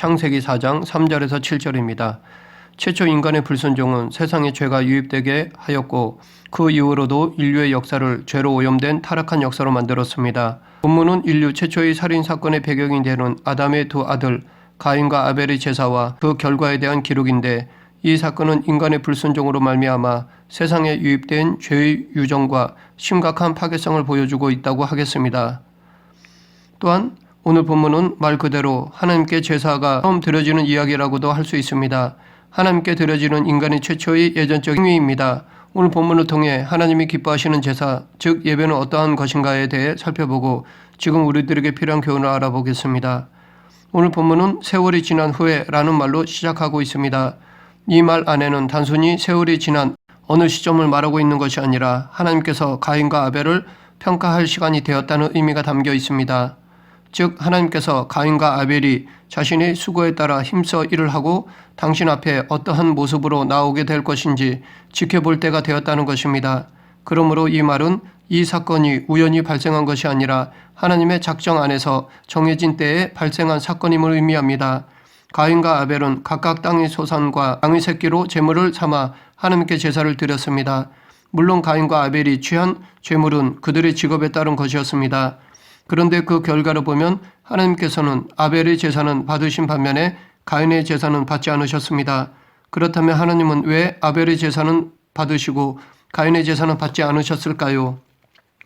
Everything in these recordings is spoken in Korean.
창세기 4장 3절에서 7절입니다. 최초 인간의 불순종은 세상에 죄가 유입되게 하였고 그 이후로도 인류의 역사를 죄로 오염된 타락한 역사로 만들었습니다. 본문은 인류 최초의 살인사건의 배경이 되는 아담의 두 아들 가인과 아벨의 제사와 그 결과에 대한 기록인데 이 사건은 인간의 불순종으로 말미암아 세상에 유입된 죄의 유정과 심각한 파괴성을 보여주고 있다고 하겠습니다. 또한 오늘 본문은 말 그대로 하나님께 제사가 처음 드려지는 이야기라고도 할 수 있습니다. 하나님께 드려지는 인간의 최초의 예전적 행위입니다. 오늘 본문을 통해 하나님이 기뻐하시는 제사, 즉 예배는 어떠한 것인가에 대해 살펴보고 지금 우리들에게 필요한 교훈을 알아보겠습니다. 오늘 본문은 세월이 지난 후에 라는 말로 시작하고 있습니다. 이 말 안에는 단순히 세월이 지난 어느 시점을 말하고 있는 것이 아니라 하나님께서 가인과 아벨을 평가할 시간이 되었다는 의미가 담겨 있습니다. 즉 하나님께서 가인과 아벨이 자신의 수고에 따라 힘써 일을 하고 당신 앞에 어떠한 모습으로 나오게 될 것인지 지켜볼 때가 되었다는 것입니다. 그러므로 이 말은 이 사건이 우연히 발생한 것이 아니라 하나님의 작정 안에서 정해진 때에 발생한 사건임을 의미합니다. 가인과 아벨은 각각 땅의 소산과 양의 새끼로 제물을 삼아 하나님께 제사를 드렸습니다. 물론 가인과 아벨이 취한 제물은 그들의 직업에 따른 것이었습니다. 그런데 그 결과를 보면 하나님께서는 아벨의 제사는 받으신 반면에 가인의 제사는 받지 않으셨습니다. 그렇다면 하나님은 왜 아벨의 제사는 받으시고 가인의 제사는 받지 않으셨을까요?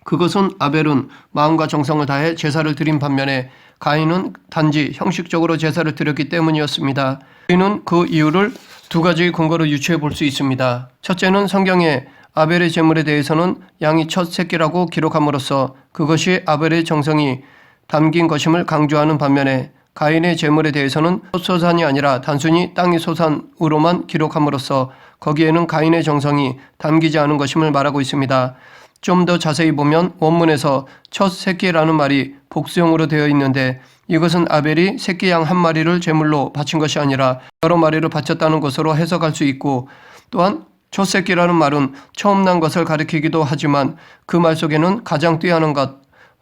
그것은 아벨은 마음과 정성을 다해 제사를 드린 반면에 가인은 단지 형식적으로 제사를 드렸기 때문이었습니다. 우리는 그 이유를 두 가지의 근거로 유추해 볼 수 있습니다. 첫째는 성경에 아벨의 제물에 대해서는 양이 첫 새끼라고 기록함으로써 그것이 아벨의 정성이 담긴 것임을 강조하는 반면에 가인의 제물에 대해서는 소산이 아니라 단순히 땅의 소산으로만 기록함으로써 거기에는 가인의 정성이 담기지 않은 것임을 말하고 있습니다. 좀 더 자세히 보면 원문에서 첫 새끼라는 말이 복수형으로 되어 있는데 이것은 아벨이 새끼 양 한 마리를 제물로 바친 것이 아니라 여러 마리를 바쳤다는 것으로 해석할 수 있고 또한 첫 새끼라는 말은 처음 난 것을 가리키기도 하지만 그 말 속에는 가장 뛰어난 것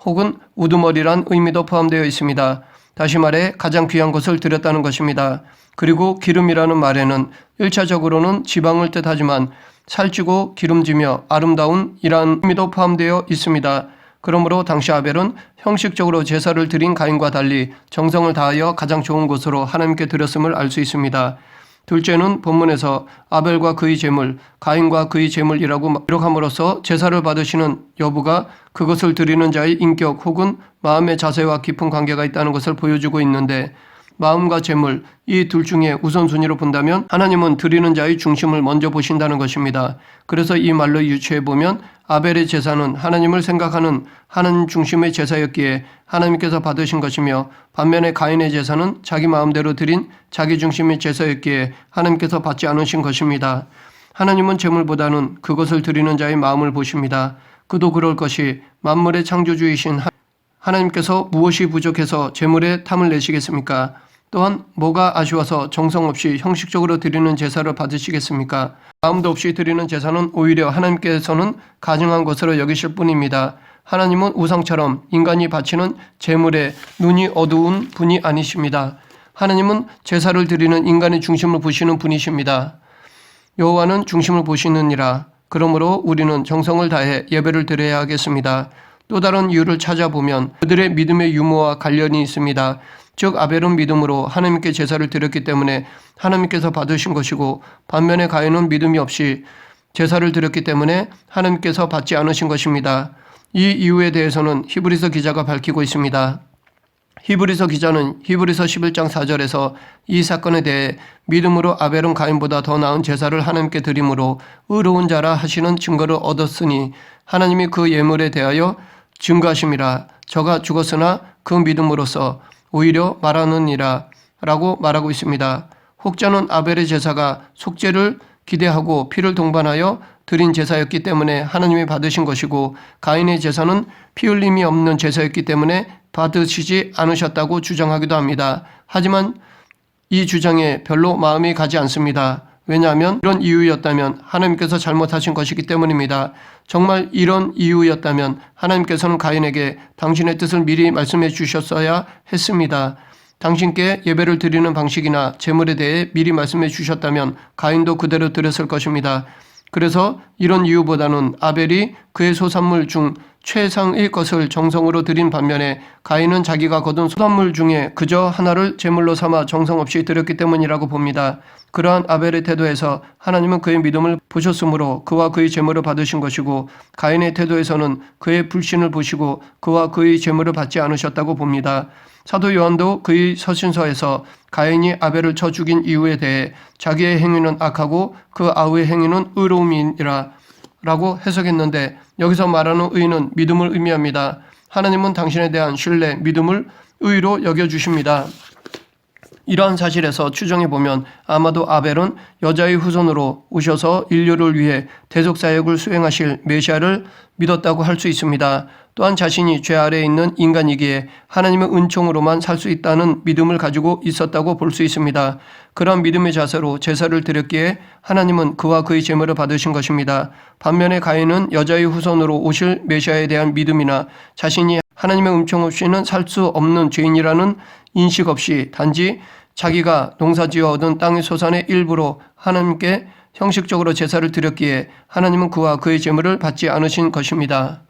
혹은 우두머리란 의미도 포함되어 있습니다. 다시 말해 가장 귀한 것을 드렸다는 것입니다. 그리고 기름이라는 말에는 1차적으로는 지방을 뜻하지만 살찌고 기름지며 아름다운 이란 의미도 포함되어 있습니다. 그러므로 당시 아벨은 형식적으로 제사를 드린 가인과 달리 정성을 다하여 가장 좋은 것으로 하나님께 드렸음을 알 수 있습니다. 둘째는 본문에서 아벨과 그의 제물, 가인과 그의 제물이라고 기록함으로써 제사를 받으시는 여부가 그것을 드리는 자의 인격 혹은 마음의 자세와 깊은 관계가 있다는 것을 보여주고 있는데 마음과 제물, 이 둘 중에 우선순위로 본다면 하나님은 드리는 자의 중심을 먼저 보신다는 것입니다. 그래서 이 말로 유추해보면 아벨의 제사는 하나님을 생각하는 하나님 중심의 제사였기에 하나님께서 받으신 것이며 반면에 가인의 제사는 자기 마음대로 드린 자기 중심의 제사였기에 하나님께서 받지 않으신 것입니다. 하나님은 제물보다는 그것을 드리는 자의 마음을 보십니다. 그도 그럴 것이 만물의 창조주이신 하나님께서 무엇이 부족해서 제물에 탐을 내시겠습니까? 또한 뭐가 아쉬워서 정성 없이 형식적으로 드리는 제사를 받으시겠습니까? 마음도 없이 드리는 제사는 오히려 하나님께서는 가증한 것으로 여기실 뿐입니다. 하나님은 우상처럼 인간이 바치는 제물에 눈이 어두운 분이 아니십니다. 하나님은 제사를 드리는 인간의 중심을 보시는 분이십니다. 여호와는 중심을 보시느니라. 그러므로 우리는 정성을 다해 예배를 드려야 하겠습니다. 또 다른 이유를 찾아보면 그들의 믿음의 유무와 관련이 있습니다. 즉 아벨은 믿음으로 하나님께 제사를 드렸기 때문에 하나님께서 받으신 것이고 반면에 가인은 믿음이 없이 제사를 드렸기 때문에 하나님께서 받지 않으신 것입니다. 이 이유에 대해서는 히브리서 기자가 밝히고 있습니다. 히브리서 기자는 히브리서 11장 4절에서 이 사건에 대해 믿음으로 아벨은 가인보다 더 나은 제사를 하나님께 드림으로 의로운 자라 하시는 증거를 얻었으니 하나님이 그 예물에 대하여 증거하심이라. 저가 죽었으나 그 믿음으로써 오히려 말하느니라 라고 말하고 있습니다. 혹자는 아벨의 제사가 속죄를 기대하고 피를 동반하여 드린 제사였기 때문에 하나님이 받으신 것이고 가인의 제사는 피 흘림이 없는 제사였기 때문에 받으시지 않으셨다고 주장하기도 합니다. 하지만 이 주장에 별로 마음이 가지 않습니다. 왜냐하면 이런 이유였다면 하나님께서 잘못하신 것이기 때문입니다. 정말 이런 이유였다면 하나님께서는 가인에게 당신의 뜻을 미리 말씀해 주셨어야 했습니다. 당신께 예배를 드리는 방식이나 제물에 대해 미리 말씀해 주셨다면 가인도 그대로 드렸을 것입니다. 그래서 이런 이유보다는 아벨이 그의 소산물 중 최상의 것을 정성으로 드린 반면에 가인은 자기가 거둔 소산물 중에 그저 하나를 제물로 삼아 정성 없이 드렸기 때문이라고 봅니다. 그러한 아벨의 태도에서 하나님은 그의 믿음을 보셨으므로 그와 그의 제물을 받으신 것이고, 가인의 태도에서는 그의 불신을 보시고 그와 그의 제물을 받지 않으셨다고 봅니다. 사도 요한도 그의 서신서에서 가인이 아벨을 쳐 죽인 이유에 대해 자기의 행위는 악하고 그 아우의 행위는 의로움이니라 라고 해석했는데, 여기서 말하는 의는 믿음을 의미합니다. 하나님은 당신에 대한 신뢰, 믿음을 의로 여겨주십니다. 이러한 사실에서 추정해보면 아마도 아벨은 여자의 후손으로 오셔서 인류를 위해 대속사역을 수행하실 메시아를 믿었다고 할 수 있습니다. 또한 자신이 죄 아래에 있는 인간이기에 하나님의 은총으로만 살 수 있다는 믿음을 가지고 있었다고 볼 수 있습니다. 그런 믿음의 자세로 제사를 드렸기에 하나님은 그와 그의 제물을 받으신 것입니다. 반면에 가인은 여자의 후손으로 오실 메시아에 대한 믿음이나 자신이 하나님의 은총 없이는 살 수 없는 죄인이라는 인식 없이 단지 자기가 농사지어 얻은 땅의 소산의 일부로 하나님께 형식적으로 제사를 드렸기에 하나님은 그와 그의 제물을 받지 않으신 것입니다.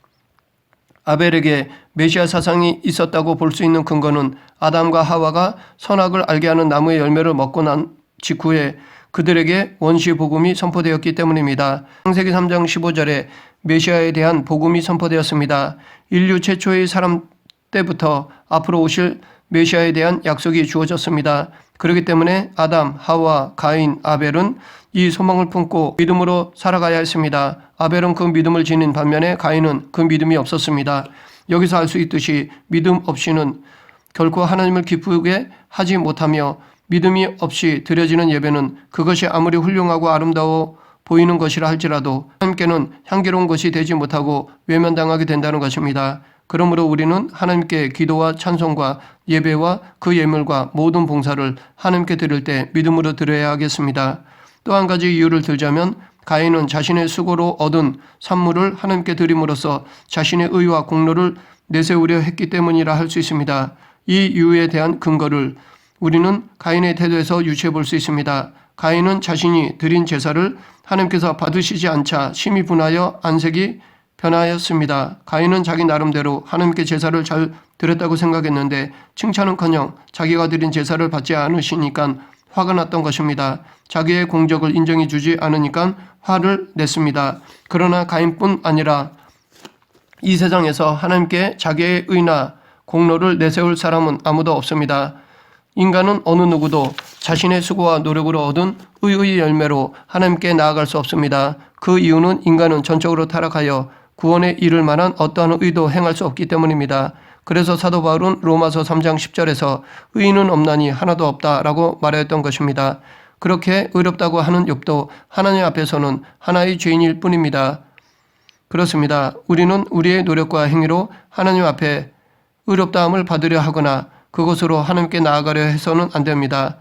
아벨에게 메시아 사상이 있었다고 볼 수 있는 근거는 아담과 하와가 선악을 알게 하는 나무의 열매를 먹고 난 직후에 그들에게 원시 복음이 선포되었기 때문입니다. 창세기 3장 15절에 메시아에 대한 복음이 선포되었습니다. 인류 최초의 사람 때부터 앞으로 오실 메시아에 대한 약속이 주어졌습니다. 그렇기 때문에 아담, 하와, 가인, 아벨은 이 소망을 품고 믿음으로 살아가야 했습니다. 아벨은 그 믿음을 지닌 반면에 가인은 그 믿음이 없었습니다. 여기서 알 수 있듯이 믿음 없이는 결코 하나님을 기쁘게 하지 못하며, 믿음이 없이 드려지는 예배는 그것이 아무리 훌륭하고 아름다워 보이는 것이라 할지라도 하나님께는 향기로운 것이 되지 못하고 외면당하게 된다는 것입니다. 그러므로 우리는 하나님께 기도와 찬송과 예배와 그 예물과 모든 봉사를 하나님께 드릴 때 믿음으로 드려야 하겠습니다. 또 한 가지 이유를 들자면 가인은 자신의 수고로 얻은 산물을 하나님께 드림으로써 자신의 의와 공로를 내세우려 했기 때문이라 할 수 있습니다. 이 이유에 대한 근거를 우리는 가인의 태도에서 유추해 볼 수 있습니다. 가인은 자신이 드린 제사를 하나님께서 받으시지 않자 심히 분하여 안색이 변하였습니다. 가인은 자기 나름대로 하나님께 제사를 잘 드렸다고 생각했는데 칭찬은커녕 자기가 드린 제사를 받지 않으시니까 화가 났던 것입니다. 자기의 공적을 인정해 주지 않으니까 화를 냈습니다. 그러나 가인뿐 아니라 이 세상에서 하나님께 자기의 의나 공로를 내세울 사람은 아무도 없습니다. 인간은 어느 누구도 자신의 수고와 노력으로 얻은 의의 열매로 하나님께 나아갈 수 없습니다. 그 이유는 인간은 전적으로 타락하여 구원에 이를 만한 어떠한 의도 행할 수 없기 때문입니다. 그래서 사도 바울은 로마서 3장 10절에서 의인은 없나니 하나도 없다라고 말하였던 것입니다. 그렇게 의롭다고 하는 욥도 하나님 앞에서는 하나의 죄인일 뿐입니다. 그렇습니다. 우리는 우리의 노력과 행위로 하나님 앞에 의롭다함을 받으려 하거나 그것으로 하나님께 나아가려 해서는 안 됩니다.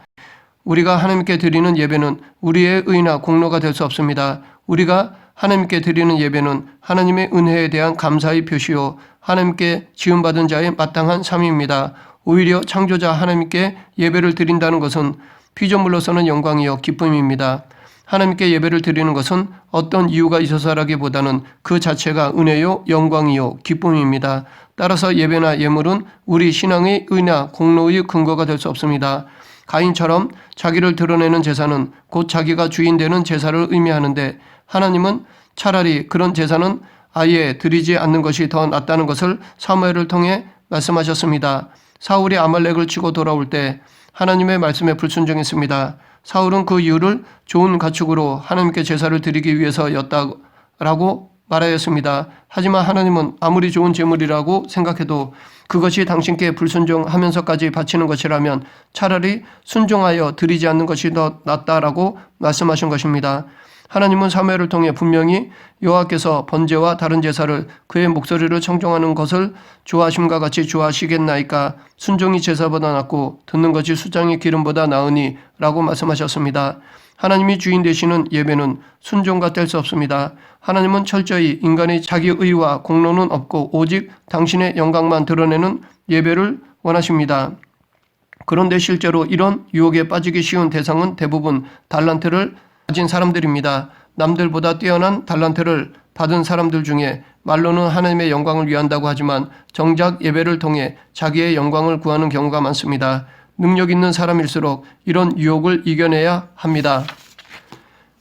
우리가 하나님께 드리는 예배는 우리의 의나 공로가 될 수 없습니다. 우리가 하나님께 드리는 예배는 하나님의 은혜에 대한 감사의 표시요 하나님께 지음받은 자의 마땅한 삶입니다. 오히려 창조자 하나님께 예배를 드린다는 것은 피조물로서는 영광이요 기쁨입니다. 하나님께 예배를 드리는 것은 어떤 이유가 있어서라기보다는 그 자체가 은혜요 영광이요 기쁨입니다. 따라서 예배나 예물은 우리 신앙의 의나 공로의 근거가 될 수 없습니다. 가인처럼 자기를 드러내는 제사는 곧 자기가 주인 되는 제사를 의미하는데, 하나님은 차라리 그런 제사는 아예 드리지 않는 것이 더 낫다는 것을 사무엘을 통해 말씀하셨습니다. 사울이 아말렉을 치고 돌아올 때 하나님의 말씀에 불순종했습니다. 사울은 그 이유를 좋은 가축으로 하나님께 제사를 드리기 위해서였다라고 말하였습니다. 하지만 하나님은 아무리 좋은 제물이라고 생각해도 그것이 당신께 불순종하면서까지 바치는 것이라면 차라리 순종하여 드리지 않는 것이 더 낫다라고 말씀하신 것입니다. 하나님은 사무엘을 통해 분명히 여호와께서 번제와 다른 제사를 그의 목소리를 청종하는 것을 좋아하심과 같이 좋아하시겠나이까 순종이 제사보다 낫고 듣는 것이 수장의 기름보다 나으니 라고 말씀하셨습니다. 하나님이 주인 되시는 예배는 순종과 뗄 수 없습니다. 하나님은 철저히 인간의 자기 의와 공로는 없고 오직 당신의 영광만 드러내는 예배를 원하십니다. 그런데 실제로 이런 유혹에 빠지기 쉬운 대상은 대부분 달란트를 가진 사람들입니다. 남들보다 뛰어난 달란트를 받은 사람들 중에 말로는 하나님의 영광을 위한다고 하지만 정작 예배를 통해 자기의 영광을 구하는 경우가 많습니다. 능력 있는 사람일수록 이런 유혹을 이겨내야 합니다.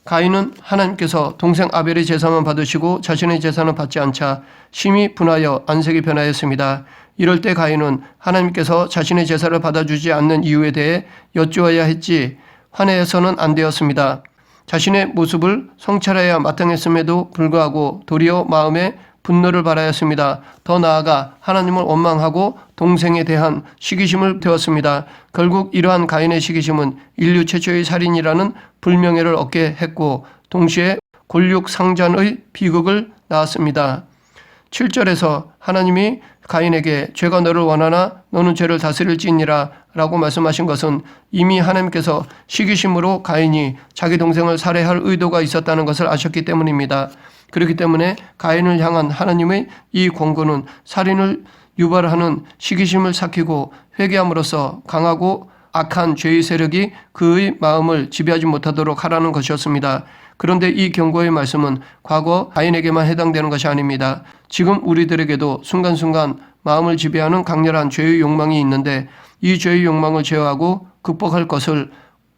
가인은 하나님께서 동생 아벨의 제사만 받으시고 자신의 제사는 받지 않자 심히 분하여 안색이 변하였습니다. 이럴 때 가인은 하나님께서 자신의 제사를 받아주지 않는 이유에 대해 여쭈어야 했지 화내서는 안 되었습니다. 자신의 모습을 성찰해야 마땅했음에도 불구하고 도리어 마음에 분노를 발하였습니다. 더 나아가 하나님을 원망하고 동생에 대한 시기심을 태웠습니다. 결국 이러한 가인의 시기심은 인류 최초의 살인이라는 불명예를 얻게 했고 동시에 골육상잔의 비극을 낳았습니다. 7절에서 하나님이 가인에게 죄가 너를 원하나 너는 죄를 다스릴지니라 라고 말씀하신 것은 이미 하나님께서 시기심으로 가인이 자기 동생을 살해할 의도가 있었다는 것을 아셨기 때문입니다. 그렇기 때문에 가인을 향한 하나님의 이 권고는 살인을 유발하는 시기심을 삭히고 회개함으로써 강하고 악한 죄의 세력이 그의 마음을 지배하지 못하도록 하라는 것이었습니다. 그런데 이 경고의 말씀은 과거 가인에게만 해당되는 것이 아닙니다. 지금 우리들에게도 순간순간 마음을 지배하는 강렬한 죄의 욕망이 있는데 이 죄의 욕망을 제어하고 극복할 것을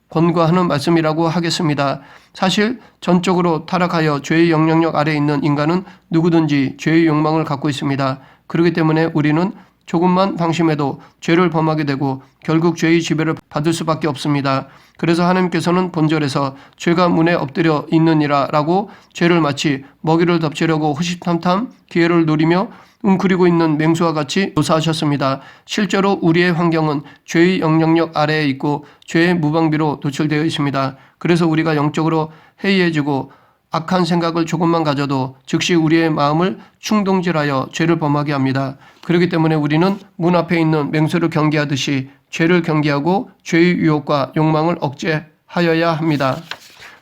권고하는 말씀이라고 하겠습니다. 사실 전적으로 타락하여 죄의 영향력 아래에 있는 인간은 누구든지 죄의 욕망을 갖고 있습니다. 그렇기 때문에 우리는 조금만 방심해도 죄를 범하게 되고 결국 죄의 지배를 받을 수밖에 없습니다. 그래서 하나님께서는 본절에서 죄가 문에 엎드려 있느니라 라고 죄를 마치 먹이를 덮치려고 호시탐탐 기회를 노리며 웅크리고 있는 맹수와 같이 묘사하셨습니다. 실제로 우리의 환경은 죄의 영향력 아래에 있고 죄의 무방비로 노출되어 있습니다. 그래서 우리가 영적으로 해이해지고 악한 생각을 조금만 가져도 즉시 우리의 마음을 충동질하여 죄를 범하게 합니다. 그렇기 때문에 우리는 문 앞에 있는 맹수를 경계하듯이 죄를 경계하고 죄의 유혹과 욕망을 억제하여야 합니다.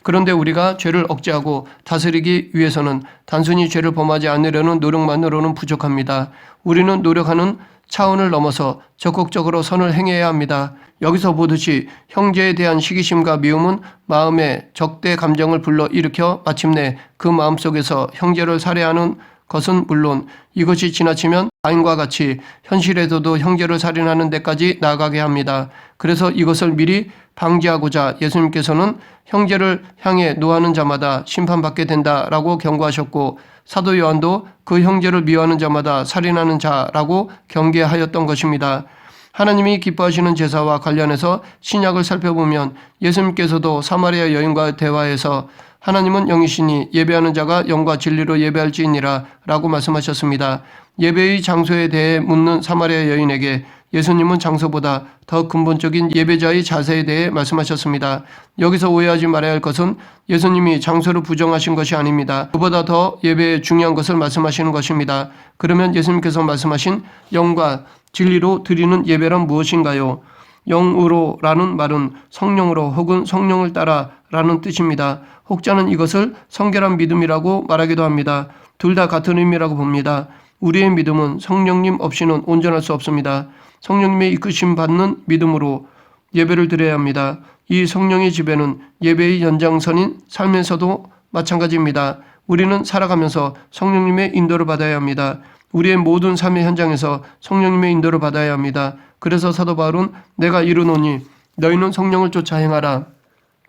그런데 우리가 죄를 억제하고 다스리기 위해서는 단순히 죄를 범하지 않으려는 노력만으로는 부족합니다. 우리는 노력하는 차원을 넘어서 적극적으로 선을 행해야 합니다. 여기서 보듯이 형제에 대한 시기심과 미움은 마음에 적대 감정을 불러일으켜 마침내 그 마음속에서 형제를 살해하는 것은 물론 이것이 지나치면 가인과 같이 현실에서도 형제를 살인하는 데까지 나아가게 합니다. 그래서 이것을 미리 방지하고자 예수님께서는 형제를 향해 노하는 자마다 심판받게 된다라고 경고하셨고 사도 요한도 그 형제를 미워하는 자마다 살인하는 자라고 경계하였던 것입니다. 하나님이 기뻐하시는 제사와 관련해서 신약을 살펴보면 예수님께서도 사마리아 여인과 대화에서 하나님은 영이시니 예배하는 자가 영과 진리로 예배할지니라 라고 말씀하셨습니다. 예배의 장소에 대해 묻는 사마리아 여인에게 예수님은 장소보다 더 근본적인 예배자의 자세에 대해 말씀하셨습니다. 여기서 오해하지 말아야 할 것은 예수님이 장소를 부정하신 것이 아닙니다. 그보다 더 예배에 중요한 것을 말씀하시는 것입니다. 그러면 예수님께서 말씀하신 영과 진리로 드리는 예배란 무엇인가요? 영으로라는 말은 성령으로 혹은 성령을 따라라는 뜻입니다. 혹자는 이것을 성결한 믿음이라고 말하기도 합니다. 둘 다 같은 의미라고 봅니다. 우리의 믿음은 성령님 없이는 온전할 수 없습니다. 성령님의 이끄심 받는 믿음으로 예배를 드려야 합니다. 이 성령의 지배는 예배의 연장선인 삶에서도 마찬가지입니다. 우리는 살아가면서 성령님의 인도를 받아야 합니다. 우리의 모든 삶의 현장에서 성령님의 인도를 받아야 합니다. 그래서 사도 바울은 내가 이르노니 너희는 성령을 쫓아 행하라.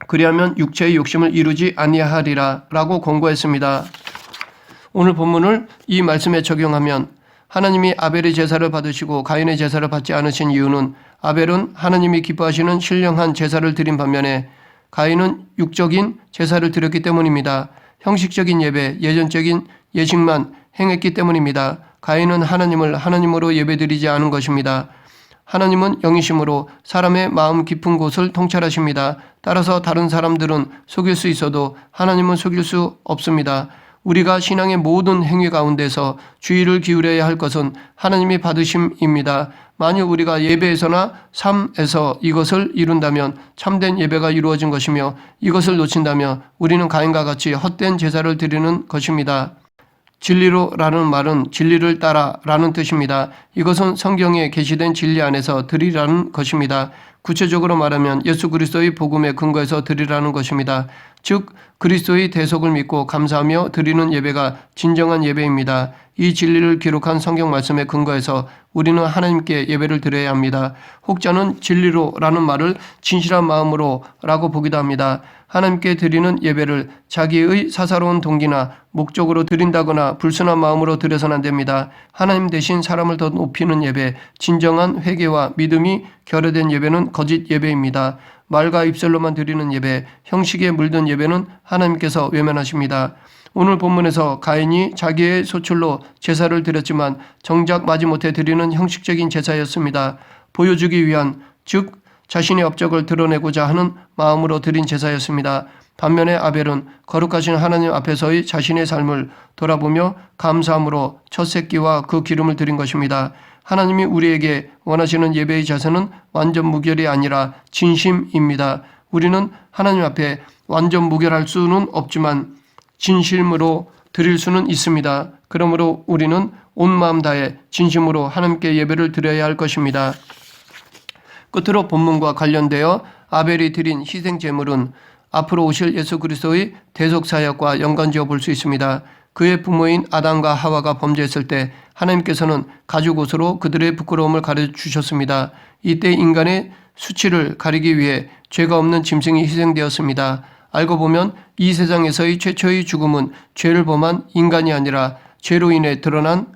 그리하면 육체의 욕심을 이루지 아니하리라 라고 권고했습니다. 오늘 본문을 이 말씀에 적용하면 하나님이 아벨의 제사를 받으시고 가인의 제사를 받지 않으신 이유는 아벨은 하나님이 기뻐하시는 신령한 제사를 드린 반면에 가인은 육적인 제사를 드렸기 때문입니다. 형식적인 예배, 예전적인 예식만 행했기 때문입니다. 가인은 하나님을 하나님으로 예배드리지 않은 것입니다. 하나님은 영이심으로 사람의 마음 깊은 곳을 통찰하십니다. 따라서 다른 사람들은 속일 수 있어도 하나님은 속일 수 없습니다. 우리가 신앙의 모든 행위 가운데서 주의를 기울여야 할 것은 하나님이 받으심입니다. 만일 우리가 예배에서나 삶에서 이것을 이룬다면 참된 예배가 이루어진 것이며 이것을 놓친다면 우리는 가인과 같이 헛된 제사를 드리는 것입니다. 진리로라는 말은 진리를 따라라는 뜻입니다. 이것은 성경에 게시된 진리 안에서 드리라는 것입니다. 구체적으로 말하면 예수 그리스도의 복음에 근거해서 드리라는 것입니다. 즉 그리스도의 대속을 믿고 감사하며 드리는 예배가 진정한 예배입니다. 이 진리를 기록한 성경 말씀에 근거해서 우리는 하나님께 예배를 드려야 합니다. 혹자는 진리로라는 말을 진실한 마음으로라고 보기도 합니다. 하나님께 드리는 예배를 자기의 사사로운 동기나 목적으로 드린다거나 불순한 마음으로 드려서는 안 됩니다. 하나님 대신 사람을 더 높이는 예배, 진정한 회개와 믿음이 결여된 예배는 거짓 예배입니다. 말과 입술로만 드리는 예배, 형식에 물든 예배는 하나님께서 외면하십니다. 오늘 본문에서 가인이 자기의 소출로 제사를 드렸지만 정작 마지못해 드리는 형식적인 제사였습니다. 보여주기 위한, 즉 자신의 업적을 드러내고자 하는 마음으로 드린 제사였습니다. 반면에 아벨은 거룩하신 하나님 앞에서의 자신의 삶을 돌아보며 감사함으로 첫 새끼와 그 기름을 드린 것입니다. 하나님이 우리에게 원하시는 예배의 자세는 완전 무결이 아니라 진심입니다. 우리는 하나님 앞에 완전 무결할 수는 없지만 진심으로 드릴 수는 있습니다. 그러므로 우리는 온 마음 다해 진심으로 하나님께 예배를 드려야 할 것입니다. 끝으로 본문과 관련되어 아벨이 드린 희생 제물은 앞으로 오실 예수 그리스도의 대속 사역과 연관지어 볼 수 있습니다. 그의 부모인 아담과 하와가 범죄했을 때 하나님께서는 가죽옷으로 그들의 부끄러움을 가려주셨습니다. 이때 인간의 수치를 가리기 위해 죄가 없는 짐승이 희생되었습니다. 알고 보면 이 세상에서의 최초의 죽음은 죄를 범한 인간이 아니라 죄로 인해 드러난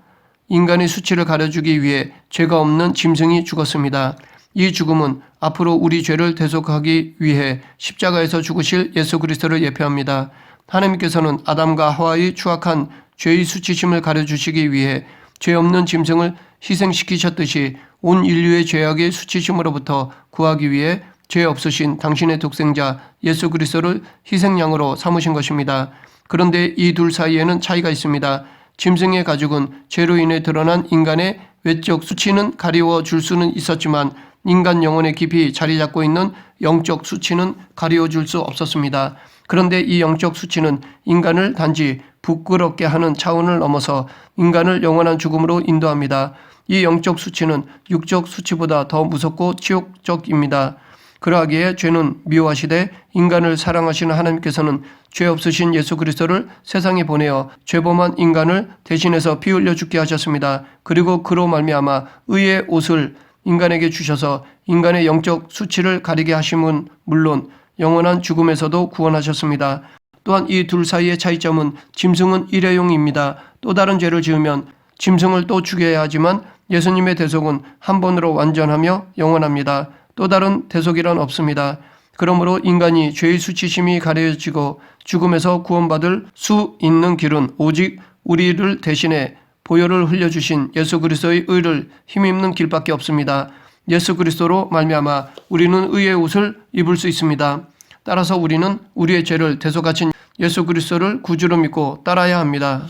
인간의 수치를 가려주기 위해 죄가 없는 짐승이 죽었습니다. 이 죽음은 앞으로 우리 죄를 대속하기 위해 십자가에서 죽으실 예수 그리스도를 예표합니다. 하나님께서는 아담과 하와의 추악한 죄의 수치심을 가려주시기 위해 죄 없는 짐승을 희생시키셨듯이 온 인류의 죄악의 수치심으로부터 구하기 위해 죄 없으신 당신의 독생자 예수 그리스도를 희생양으로 삼으신 것입니다. 그런데 이 둘 사이에는 차이가 있습니다. 짐승의 가죽은 죄로 인해 드러난 인간의 외적 수치는 가리워 줄 수는 있었지만 인간 영혼에 깊이 자리 잡고 있는 영적 수치는 가리워 줄 수 없었습니다. 그런데 이 영적 수치는 인간을 단지 부끄럽게 하는 차원을 넘어서 인간을 영원한 죽음으로 인도합니다. 이 영적 수치는 육적 수치보다 더 무섭고 치욕적입니다. 그러하기에 죄는 미워하시되 인간을 사랑하시는 하나님께서는 죄 없으신 예수 그리스도를 세상에 보내어 죄범한 인간을 대신해서 피 흘려 죽게 하셨습니다. 그리고 그로 말미암아 의의 옷을 인간에게 주셔서 인간의 영적 수치를 가리게 하심은 물론 영원한 죽음에서도 구원하셨습니다. 또한 이 둘 사이의 차이점은 짐승은 일회용입니다. 또 다른 죄를 지으면 짐승을 또 죽여야 하지만 예수님의 대속은 한 번으로 완전하며 영원합니다. 또 다른 대속이란 없습니다. 그러므로 인간이 죄의 수치심이 가려지고 죽음에서 구원받을 수 있는 길은 오직 우리를 대신해 보혈을 흘려주신 예수 그리스도의 의를 힘입는 길밖에 없습니다. 예수 그리스도로 말미암아 우리는 의의 옷을 입을 수 있습니다. 따라서 우리는 우리의 죄를 대속하신 예수 그리스도를 구주로 믿고 따라야 합니다.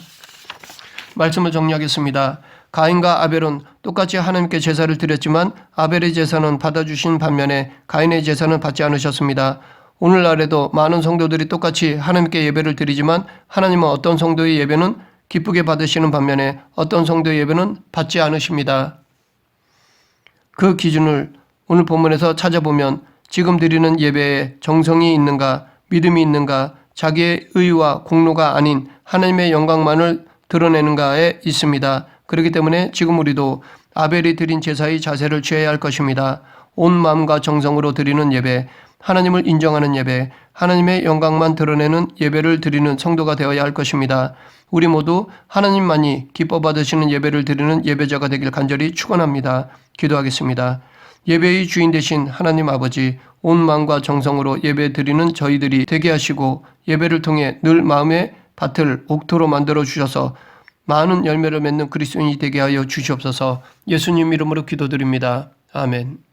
말씀을 정리하겠습니다. 가인과 아벨은 똑같이 하나님께 제사를 드렸지만 아벨의 제사는 받아주신 반면에 가인의 제사는 받지 않으셨습니다. 오늘날에도 많은 성도들이 똑같이 하나님께 예배를 드리지만 하나님은 어떤 성도의 예배는 기쁘게 받으시는 반면에 어떤 성도의 예배는 받지 않으십니다. 그 기준을 오늘 본문에서 찾아보면 지금 드리는 예배에 정성이 있는가, 믿음이 있는가, 자기의 의와 공로가 아닌 하나님의 영광만을 드러내는가에 있습니다. 그렇기 때문에 지금 우리도 아벨이 드린 제사의 자세를 취해야 할 것입니다. 온 마음과 정성으로 드리는 예배, 하나님을 인정하는 예배, 하나님의 영광만 드러내는 예배를 드리는 성도가 되어야 할 것입니다. 우리 모두 하나님만이 기뻐 받으시는 예배를 드리는 예배자가 되길 간절히 축원합니다. 기도하겠습니다. 예배의 주인 되신 하나님 아버지, 온 마음과 정성으로 예배 드리는 저희들이 되게 하시고 예배를 통해 늘 마음의 밭을 옥토로 만들어 주셔서 많은 열매를 맺는 그리스도인이 되게 하여 주시옵소서. 예수님 이름으로 기도드립니다. 아멘.